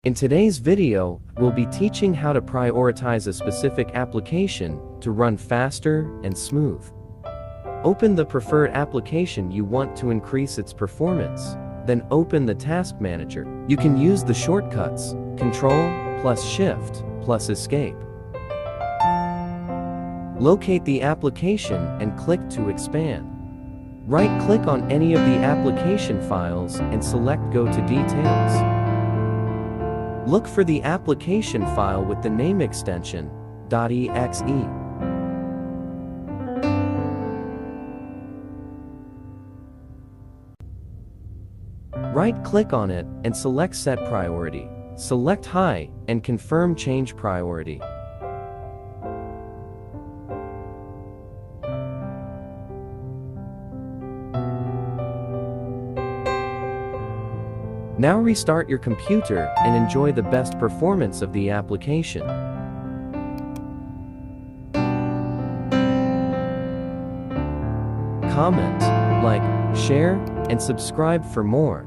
In today's video, we'll be teaching how to prioritize a specific application to run faster and smooth. Open the preferred application you want to increase its performance. Then open the Task Manager. You can use the shortcuts Ctrl plus Shift plus Escape. Locate the application and click to expand. Right-click on any of the application files and select Go to Details. Look for the application file with the name extension .exe. Right-click on it and select Set Priority. Select High and confirm Change Priority. Now restart your computer and enjoy the best performance of the application. Comment, like, share, and subscribe for more.